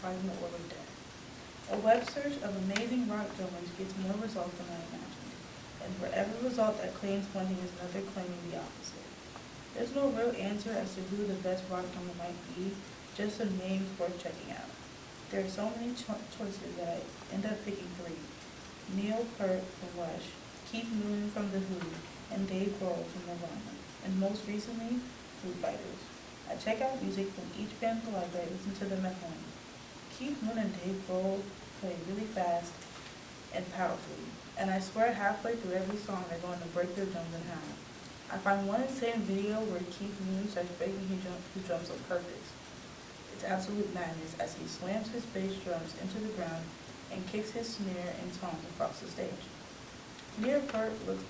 finding the order dead. A web search of amazing rock drummers gets more results than I imagined, and for every result that claims one thing is another claiming the opposite. There's no real answer as to who the best rock drummer might be, just some names worth checking out. There are so many choices that I end up picking three: Neil Peart from Rush, Keith Moon from The Who, and Dave Grohl from Nirvana, and most recently, Foo Fighters. I check out music from each band till I listen to them at home. Keith Moon and Dave Grohl play really fast and powerfully, and I swear halfway through every song they're going to break their drums in half. I find one insane video where Keith Moon starts breaking his drums on purpose. It's absolute madness as he slams his bass drums into the ground and kicks his snare and toms across the stage. Neil Peart was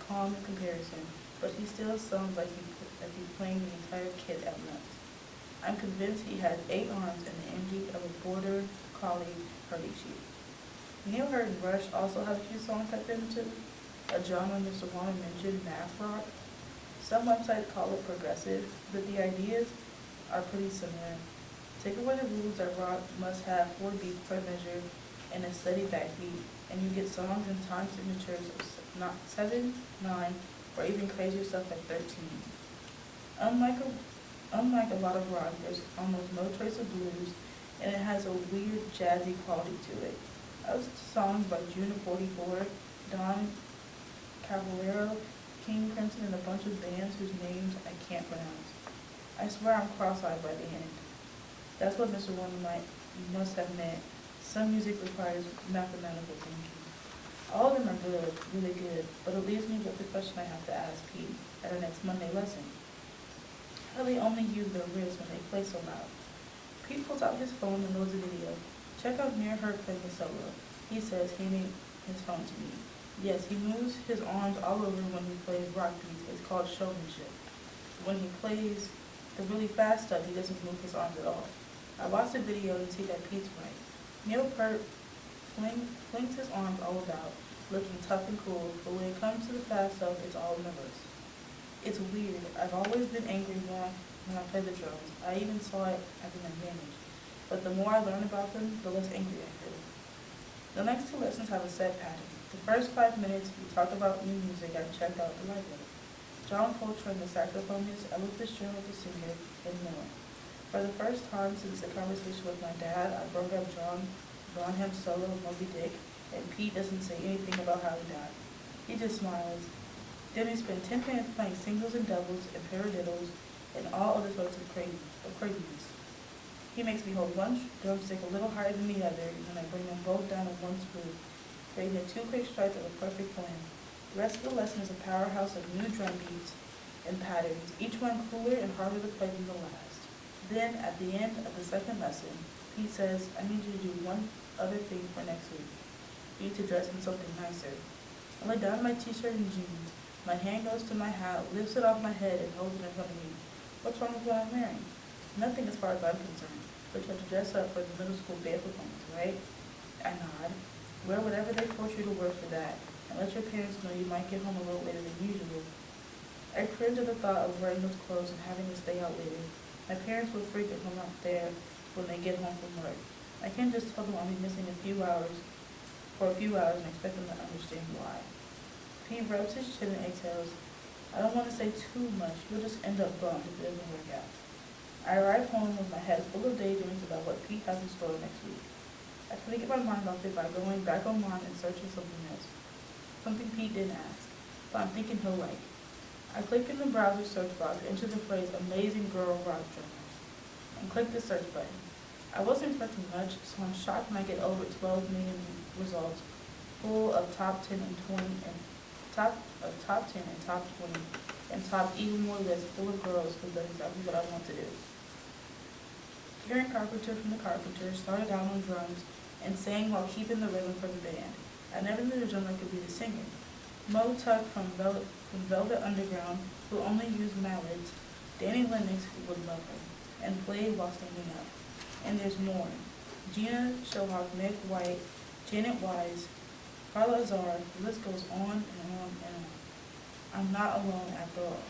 calm in comparison, but he still sounds like he's playing the entire kit at once. I'm convinced he has 8 arms and the energy of a border collie herding sheep. Neil Peart and Rush also have a few songs I've been into, a genre Mr. Warner mentioned, math rock. Some websites call it progressive, but the ideas are pretty similar. Take away the rules that rock must have 4 beats per measure and a steady backbeat, and you get songs and time signatures of 7, 9, or even crazier stuff like 13. Unlike a lot of rock, there's almost no trace of blues, and it has a weird jazzy quality to it. I listen to songs by June 44, Don Caballero, King Crimson, and a bunch of bands whose names I can't pronounce. I swear I'm cross-eyed by the end. That's what Mr. Warner must have meant. Some music requires mathematical thinking. All of them are good, really good, but it leaves me with the question I have to ask Pete at our next Monday lesson. How do they only use their wrists when they play so loud? Pete pulls out his phone and loads a video. Check out Near Her playing a solo. He says, handing his phone to me. Yes, he moves his arms all over when he plays rock beats. It's called showmanship. When he plays the really fast stuff, he doesn't move his arms at all. I watched the video and see that Pete's right. Neil Peart flings his arms all about, looking tough and cool, but when it comes to the fast stuff, it's all in reverse. It's weird. I've always been angry when I play the drums. I even saw it as an advantage. But the more I learn about them, the less angry I feel. The next 2 lessons have a set pattern. The first 5 minutes, we talk about new music I've checked out the library. John Coltrane, the saxophonist, Ella Fitzgerald, the singer, and more. For the first time since the conversation with my dad, I brought up John Bonham's solo of Moby Dick, and Pete doesn't say anything about how he died. He just smiles. Then we spend 10 minutes playing singles and doubles and paradiddles and all other sorts of craziness. He makes me hold one drumstick a little higher than the other, and then I bring them both down on one spoon, creating the 2 quick strikes of a perfect plan. The rest of the lesson is a powerhouse of new drum beats and patterns, each one cooler and harder to play than the last. Then, at the end of the second lesson, Pete says, I need you to do one other thing for next week. You need to dress in something nicer. I lay down my t-shirt and jeans. My hand goes to my hat, lifts it off my head, and holds it in front of me. What's wrong with what I'm wearing? Nothing as far as I'm concerned, but you have to dress up for the middle school band performance, right? I nod. Wear whatever they force you to wear for that, and let your parents know you might get home a little later than usual. I cringe at the thought of wearing those clothes and having to stay out later. My parents will freak if I'm not there when they get home from work. I can't just tell them I'll be missing a few hours and expect them to understand why. Pete rubs his chin and exhales. I don't want to say too much. You'll just end up bummed if it doesn't work out. I arrive home with my head full of daydreams about what Pete has in store next week. I try to get my mind off it by going back online and searching something else. Something Pete didn't ask, but I'm thinking he'll like. I click in the browser search box, enter the phrase amazing girl rock drummers, and click the search button. I wasn't expecting much, so I'm shocked when I get over 12 million results, full of top 10 and 20 and top 10 and top 20, and top even more lists full of girls who done exactly what I want to do. Karen Carpenter from the Carpenters started out on drums and sang while keeping the rhythm for the band. I never knew the drummer could be the singer. Mo Tuck from Velvet Underground, who only used mallets, Danny Lennox, who would love her, and played while standing up. And there's more. Gina Shohawk, Meg White, Janet Wise, Carla Azar, the list goes on and on and on. I'm not alone after all.